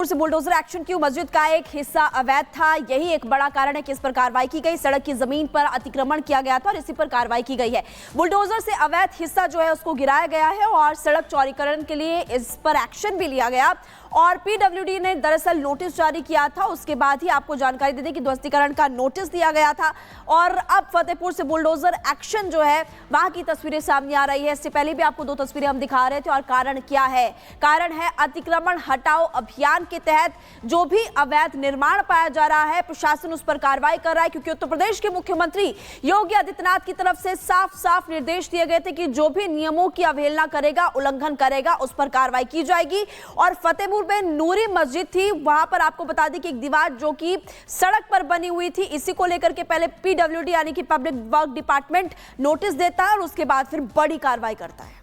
से bulldozer action क्यों? मस्जिद का एक हिस्सा अवैध था, यही एक बड़ा कारण है कि इस पर कार्रवाई की गई। सड़क की जमीन पर अतिक्रमण किया गया था और इसी पर कार्रवाई की गई है। बुलडोजर से अवैध हिस्सा जो है उसको गिराया गया है और सड़क चौड़ीकरण के लिए इस पर एक्शन भी लिया गया और पीडब्ल्यूडी ने दरअसल नोटिस जारी किया था। उसके बाद ही आपको जानकारी दे दें कि ध्वस्तीकरण का नोटिस दिया गया था और अब फतेहपुर से बुलडोजर एक्शन जो है वहां की तस्वीरें सामने आ रही है। इससे पहले भी आपको 2 तस्वीरें हम दिखा रहे थे और कारण क्या है? कारण है अतिक्रमण हटाओ अभियान के तहत जो भी अवैध निर्माण पाया जा रहा है प्रशासन उस पर कार्रवाई कर रहा है, क्योंकि उत्तर प्रदेश के मुख्यमंत्री योगी आदित्यनाथ की तरफ से साफ साफ निर्देश दिए गए थे कि जो भी नियमों की अवहेलना करेगा, उल्लंघन करेगा, उस पर कार्रवाई की जाएगी। और फतेहपुर में नूरी मस्जिद थी, वहां पर आपको बता दें कि एक दीवार जो कि सड़क पर बनी हुई थी, इसी को लेकर के पहले पीडब्ल्यूडी यानी कि पब्लिक वर्क डिपार्टमेंट नोटिस देता है और उसके बाद फिर बड़ी कार्रवाई करता है।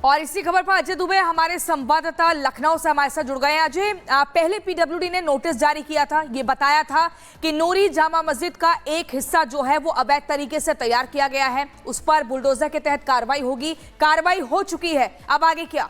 और इसी खबर पर अजय दुबे हमारे संवाददाता लखनऊ से हमारे साथ जुड़ गए हैं। अजय, पहले पीडब्ल्यूडी ने नोटिस जारी किया था, ये बताया था कि नूरी जामा मस्जिद का एक हिस्सा जो है वो अवैध तरीके से तैयार किया गया है, उस पर बुलडोजर के तहत कार्रवाई होगी। कार्रवाई हो चुकी है, अब आगे क्या?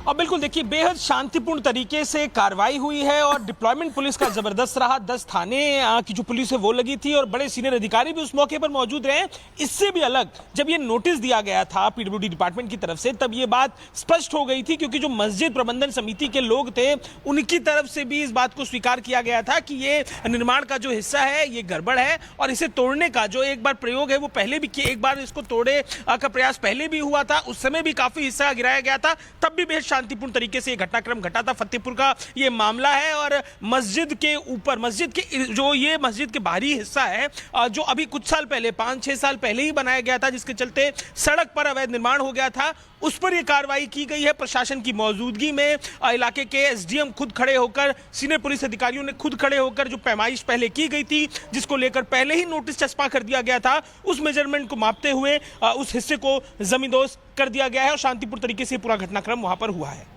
अब बिल्कुल देखिए, बेहद शांतिपूर्ण तरीके से कार्रवाई हुई है और डिप्लॉयमेंट पुलिस का जबरदस्त रहा। 10 थाने की जो पुलिस है वो लगी थी और बड़े सीनियर अधिकारी भी उस मौके पर मौजूद रहे। इससे भी अलग जब ये नोटिस दिया गया था पीडब्ल्यूडी डिपार्टमेंट की तरफ से, तब ये बात स्पष्ट हो गई थी, क्योंकि जो मस्जिद प्रबंधन समिति के लोग थे उनकी तरफ से भी इस बात को स्वीकार किया गया था कि ये निर्माण का जो हिस्सा है ये गड़बड़ है और इसे तोड़ने का जो एक बार प्रयोग है वो पहले भी किया, एक बार इसको तोड़े का प्रयास पहले भी हुआ था, उस समय भी काफी हिस्सा गिराया गया था, तब भी बेहद शांतिपूर्ण तरीके से ये घटनाक्रम घटा था। फतेहपुर का ये मामला है और मस्जिद के ऊपर, मस्जिद के जो ये मस्जिद के बाहरी हिस्सा है जो अभी कुछ साल पहले 5-6 साल पहले ही बनाया गया था, जिसके चलते सड़क पर अवैध निर्माण हो गया था, उस पर यह कार्रवाई की गई है प्रशासन की मौजूदगी में। इलाके के एसडीएम खुद खड़े होकर, सीनियर पुलिस अधिकारियों ने खुद खड़े होकर जो पैमाइश पहले की गई थी, जिसको लेकर पहले ही नोटिस चस्पा कर दिया गया था, उस मेजरमेंट को मापते हुए उस हिस्से को जमींदोज कर दिया गया है और शांतिपूर्ण तरीके से पूरा घटनाक्रम वहां पर हुआ है।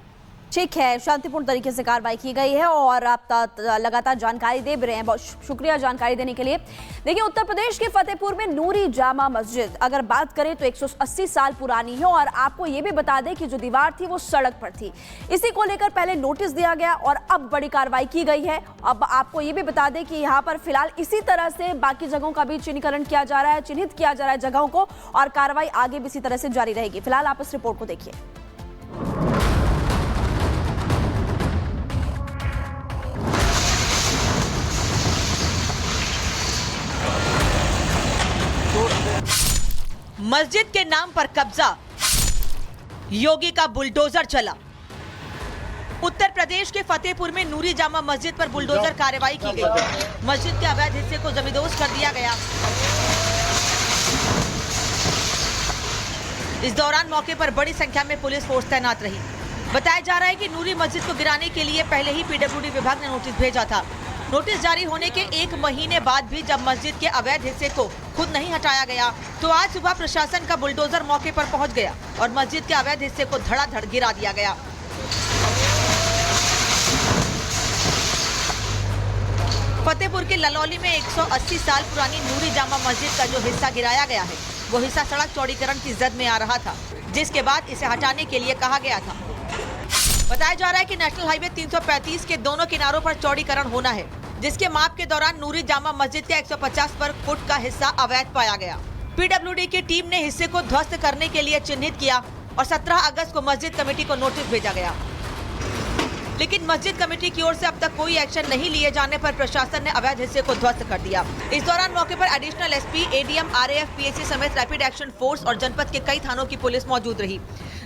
ठीक है, शांतिपूर्ण तरीके से कार्रवाई की गई है और आप लगातार जानकारी दे भी रहे हैं, बहुत शुक्रिया जानकारी देने के लिए। देखिए, उत्तर प्रदेश के फतेहपुर में नूरी जामा मस्जिद अगर बात करें तो 180 साल पुरानी है और आपको ये भी बता दें कि जो दीवार थी वो सड़क पर थी। इसी को लेकर पहले नोटिस दिया गया और अब बड़ी कार्रवाई की गई है। अब आपको ये भी बता दें कि यहाँ पर फिलहाल इसी तरह से बाकी जगहों का भी चिन्हीकरण किया जा रहा है, चिन्हित किया जा रहा है जगहों को, और कार्रवाई आगे भी इसी तरह से जारी रहेगी। फिलहाल आप इस रिपोर्ट को देखिए। मस्जिद के नाम पर कब्जा, योगी का बुलडोजर चला। उत्तर प्रदेश के फतेहपुर में नूरी जामा मस्जिद पर बुलडोजर कार्रवाई की गई। मस्जिद के अवैध हिस्से को जमींदोज कर दिया गया। इस दौरान मौके पर बड़ी संख्या में पुलिस फोर्स तैनात रही। बताया जा रहा है कि नूरी मस्जिद को गिराने के लिए पहले ही पीडब्ल्यूडी विभाग ने नोटिस भेजा था। नोटिस जारी होने के 1 महीने बाद भी जब मस्जिद के अवैध हिस्से को खुद नहीं हटाया गया तो आज सुबह प्रशासन का बुलडोजर मौके पर पहुंच गया और मस्जिद के अवैध हिस्से को धड़ाधड़ गिरा दिया गया। फतेहपुर के ललौली में 180 साल पुरानी नूरी जामा मस्जिद का जो हिस्सा गिराया गया है वो हिस्सा सड़क चौड़ीकरण की जद में आ रहा था, जिसके बाद इसे हटाने के लिए कहा गया था। बताया जा रहा है कि नेशनल हाईवे 335 के दोनों किनारों पर चौड़ीकरण होना है, जिसके माप के दौरान नूरी जामा मस्जिद का 150 वर्ग फुट का हिस्सा अवैध पाया गया। पीडब्ल्यूडी की टीम ने हिस्से को ध्वस्त करने के लिए चिन्हित किया और 17 अगस्त को मस्जिद कमेटी को नोटिस भेजा गया, लेकिन मस्जिद कमेटी की ओर से अब तक कोई एक्शन नहीं लिए जाने पर प्रशासन ने अवैध हिस्से को ध्वस्त कर दिया। इस दौरान मौके पर additional SP, ADM, RAF, PAC समेत रैपिड एक्शन फोर्स और जनपद के कई थानों की पुलिस मौजूद रही।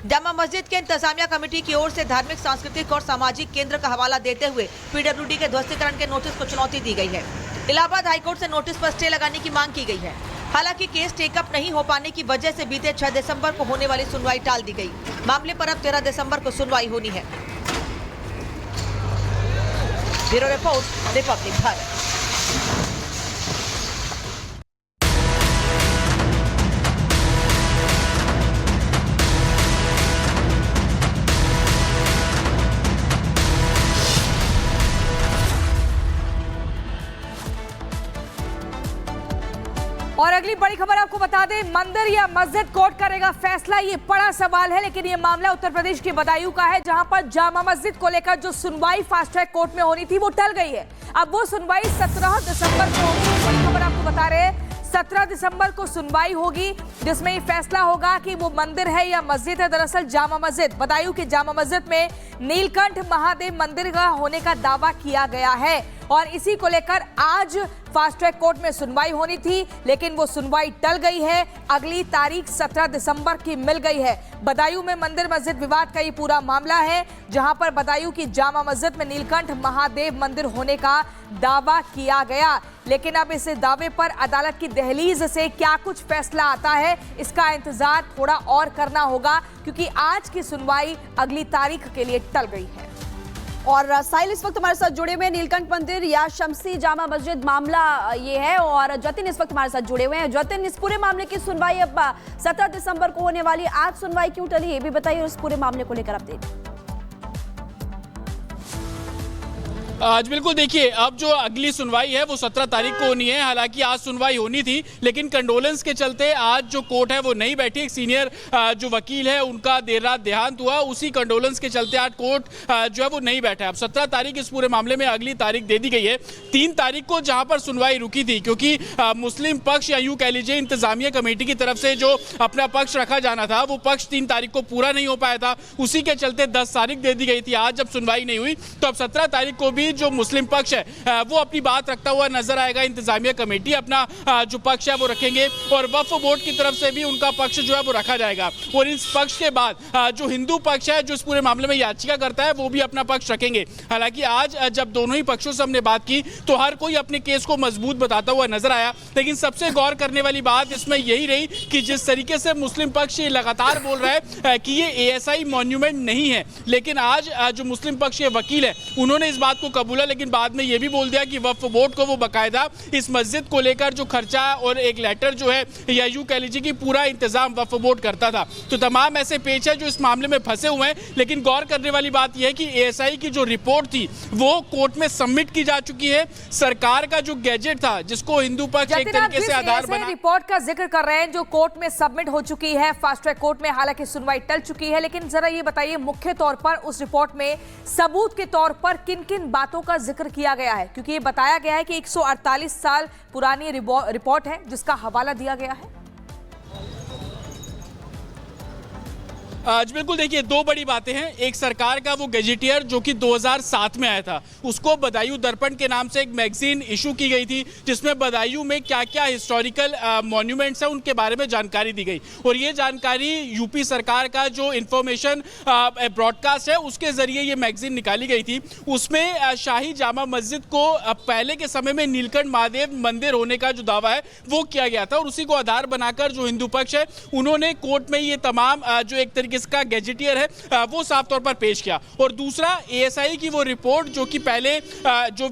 जामा मस्जिद के इंतजामिया कमेटी की ओर से धार्मिक, सांस्कृतिक और सामाजिक केंद्र का हवाला देते हुए पीडब्ल्यूडी के ध्वस्तीकरण के नोटिस को चुनौती दी गई है। इलाहाबाद हाईकोर्ट से नोटिस पर स्टे लगाने की मांग की गई है। हालांकि केस टेकअप नहीं हो पाने की वजह से बीते 6 दिसंबर को होने वाली सुनवाई टाल दी गई। मामले पर अब 13 दिसंबर को सुनवाई होनी है। Bureau report, Republic Bharat. और अगली बड़ी खबर आपको बता दें, मंदिर या मस्जिद, कोर्ट करेगा फैसला। ये बड़ा सवाल है, लेकिन ये मामला उत्तर प्रदेश के बदायूं का है, जहां पर जामा मस्जिद को लेकर जो सुनवाई फास्ट ट्रैक कोर्ट में होनी थी वो टल गई है। अब वो सुनवाई 17 दिसंबर को होगी। बड़ी खबर आपको बता रहे हैं, 17 दिसंबर को सुनवाई होगी, जिसमें ये फैसला होगा कि वो मंदिर है या मस्जिद है। दरअसल जामा मस्जिद, बदायूं की जामा मस्जिद में नीलकंठ महादेव मंदिर का होने का दावा किया गया है और इसी को लेकर आज फास्ट ट्रैक कोर्ट में सुनवाई होनी थी, लेकिन वो सुनवाई टल गई है। अगली तारीख 17 दिसंबर की मिल गई है। बदायूं में मंदिर मस्जिद विवाद का ये पूरा मामला है, जहां पर बदायूं की जामा मस्जिद में नीलकंठ महादेव मंदिर होने का दावा किया गया, लेकिन अब इस दावे पर अदालत की दहलीज से क्या कुछ फैसला आता है, इसका इंतजार थोड़ा और करना होगा, क्योंकि आज की सुनवाई अगली तारीख के लिए टल गई है। और साहिल इस वक्त हमारे साथ जुड़े हुए हैं, नीलकंठ मंदिर या शमसी जामा मस्जिद मामला ये है, और जतिन इस वक्त हमारे साथ जुड़े हुए हैं। जतिन, इस पूरे मामले की सुनवाई अब 17 दिसंबर को होने वाली, आज सुनवाई क्यों टली, ये भी बताइए, और इस पूरे मामले को लेकर अपडेट। आज बिल्कुल देखिए, अब जो अगली सुनवाई है वो 17 तारीख को होनी है। हालांकि आज सुनवाई होनी थी, लेकिन कंडोलेंस के चलते आज जो कोर्ट है वो नहीं बैठी। एक सीनियर जो वकील है उनका देर रात देहांत हुआ, उसी कंडोलेंस के चलते आज कोर्ट जो है वो नहीं बैठा है। अब 17 तारीख इस पूरे मामले में अगली तारीख दे दी गई है। 3 तारीख को जहां पर सुनवाई रुकी थी, क्योंकि मुस्लिम पक्ष या यूं कह लीजिए इंतजामिया कमेटी की तरफ से जो अपना पक्ष रखा जाना था वो पक्ष 3 तारीख को पूरा नहीं हो पाया था, उसी के चलते 10 तारीख दे दी गई थी। आज जब सुनवाई नहीं हुई तो अब 17 तारीख को भी जो मुस्लिम पक्ष है वो अपनी बात रखता हुआ नजर आएगा। इंतजामिया कमेटी अपना जो पक्ष है वो रखेंगे और वक्फ बोर्ड की तरफ से भी उनका पक्ष जो है वो रखा जाएगा। और इस पक्ष के बाद जो हिंदू पक्ष है जो इस पूरे मामले में याचिका करता है वो भी अपना पक्ष रखेंगे। हालांकि आज जब दोनों ही पक्षों से हमने बात की तो हर कोई अपने केस को मजबूत बताता हुआ नजर आया, लेकिन सबसे गौर करने वाली बात इसमें यही रही कि जिस तरीके से मुस्लिम पक्ष ये लगातार बोल रहा है कि ये एएसआई मॉन्यूमेंट नहीं है, लेकिन आज जो मुस्लिम पक्ष के वकील है उन्होंने इस बात को कबूला, लेकिन बाद में ये भी बोल दिया कि वक्फ बोर्ड को वो बाकायदा इस मस्जिद को लेकर जो खर्चा और एक लेटर जो है या यूं कह लीजिए कि पूरा इंतजाम वक्फ बोर्ड करता था। तो तमाम ऐसे पेच है जो इस मामले में फंसे हुए हैं, लेकिन गौर करने वाली बात यह है कि एएसआई की जो रिपोर्ट थी वो कोर्ट में सबमिट की जा चुकी है। सरकार का जो गैजेट था जिसको हिंदू पक्ष एक तरीके से आधार बना, रिपोर्ट का जिक्र कर रहे हैं जो कोर्ट में सबमिट हो चुकी है फास्ट ट्रैक कोर्ट में, हालांकि सुनवाई टल चुकी है, लेकिन जरा ये बताइए मुख्य तौर पर उस रिपोर्ट में सबूत के तौर पर किन किन बातों का जिक्र किया गया है, क्योंकि ये बताया गया है कि 148 साल पुरानी रिपोर्ट है जिसका हवाला दिया गया है। आज बिल्कुल देखिए, 2 बड़ी बातें हैं। एक सरकार का वो गैजेटियर जो कि 2007 में आया था, उसको बदायूं दर्पण के नाम से एक मैगजीन इशू की गई थी जिसमें बदायूं में क्या क्या हिस्टोरिकल मॉन्यूमेंट्स हैं उनके बारे में जानकारी दी गई, और ये जानकारी यूपी सरकार का जो इंफॉर्मेशन ब्रॉडकास्ट है उसके जरिए ये मैगजीन निकाली गई थी। उसमें शाही जामा मस्जिद को पहले के समय में नीलकंठ महादेव मंदिर होने का जो दावा है वो किया गया था, और उसी को आधार बनाकर जो हिंदू पक्ष है उन्होंने कोर्ट में ये तमाम जो एक किसका गैजेटियर है वो साफ तौर पर पेश किया। और दूसरा एएसआई की वो रिपोर्ट जो कि पहले जो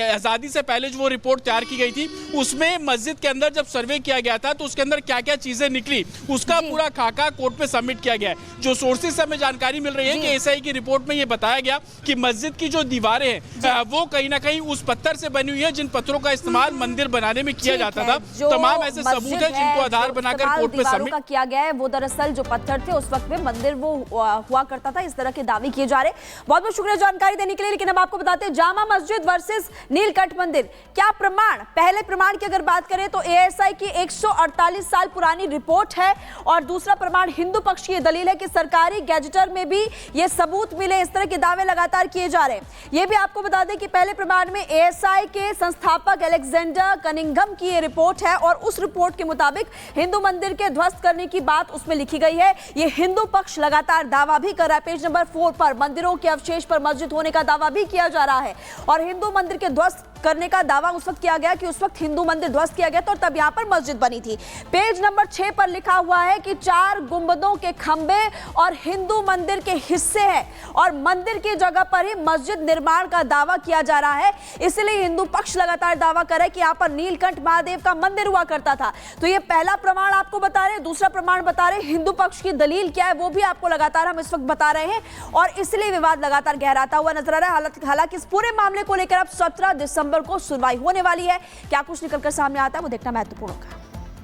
आजादी से पहले जो वो रिपोर्ट तैयार की गई थी उसमें मस्जिद के अंदर जब सर्वे किया गया था तो उसके अंदर क्या क्या चीजें निकली उसका पूरा खाका कोर्ट में सबमिट किया गया है। जो सोर्सेज से हमें जानकारी मिल रही है कि एएसआई की रिपोर्ट में ये बताया गया कि मस्जिद की जो दीवारें हैं वो कहीं ना कहीं उस पत्थर से बनी हुई है जिन पत्थरों का इस्तेमाल मंदिर बनाने में किया जाता था। तमाम ऐसे सबूत है जिनको आधार बनाकर कोर्ट में सबमिट किया गया है। वो दरअसल जो पत्थर थे उस वक्त में मंदिर वो हुआ करता था, इस तरह के दावे किए जा रहे। बहुत बहुत शुक्रिया जानकारी देने के लिए। लेकिन अब आपको बताते हैं जामा मस्जिद वर्सेस नीलकंठ मंदिर, क्या प्रमाण, पहले प्रमाण की अगर बात करें तो एएसआई की 148 साल पुरानी रिपोर्ट है, और दूसरा प्रमाण हिंदू पक्ष की दलील है कि सरकारी गैजेटर में भी ये सबूत मिले। इस तरह के दावे लगातार किए जा रहे हैं। यह भी आपको बता दें कि पहले प्रमाण में एएसआई के संस्थापक अलेक्जेंडर कनिंघम की ये रिपोर्ट है, और उस रिपोर्ट के मुताबिक हिंदू मंदिर के ध्वस्त करने की बात उसमें लिखी गई है। ये हिंदू पक्ष लगातार दावा भी कर रहा है। पेज नंबर 4 पर मंदिरों के अवशेष पर मस्जिद होने का दावा भी किया जा रहा है, और हिंदू मंदिर के ध्वस्त करने का दावा उस वक्त किया गया कि उस वक्त हिंदू मंदिर ध्वस्त किया गया तो तब यहां पर मस्जिद बनी थी। पेज नंबर 6 पर लिखा हुआ है कि 4 गुंबदों के खंबे और हिंदू मंदिर के हिस्से हैं, और मंदिर की जगह पर ही मस्जिद निर्माण का दावा किया जा रहा है। इसलिए हिंदू पक्ष लगातार दावा कर रहा है कि यहां पर नीलकंठ महादेव का मंदिर हुआ करता था। तो ये पहला प्रमाण आपको बता रहे हैं। दूसरा प्रमाण बता रहे हैं हिंदू पक्ष की दलील क्या है वो भी आपको लगातार हम इस वक्त बता रहे हैं, और इसलिए विवाद लगातार गहराता हुआ नजर आ रहा है। हालांकि इस पूरे मामले को लेकर अब 17 दिसंबर को सुनवाई होने वाली है। क्या कुछ निकलकर सामने आता है वो देखना महत्वपूर्ण होगा।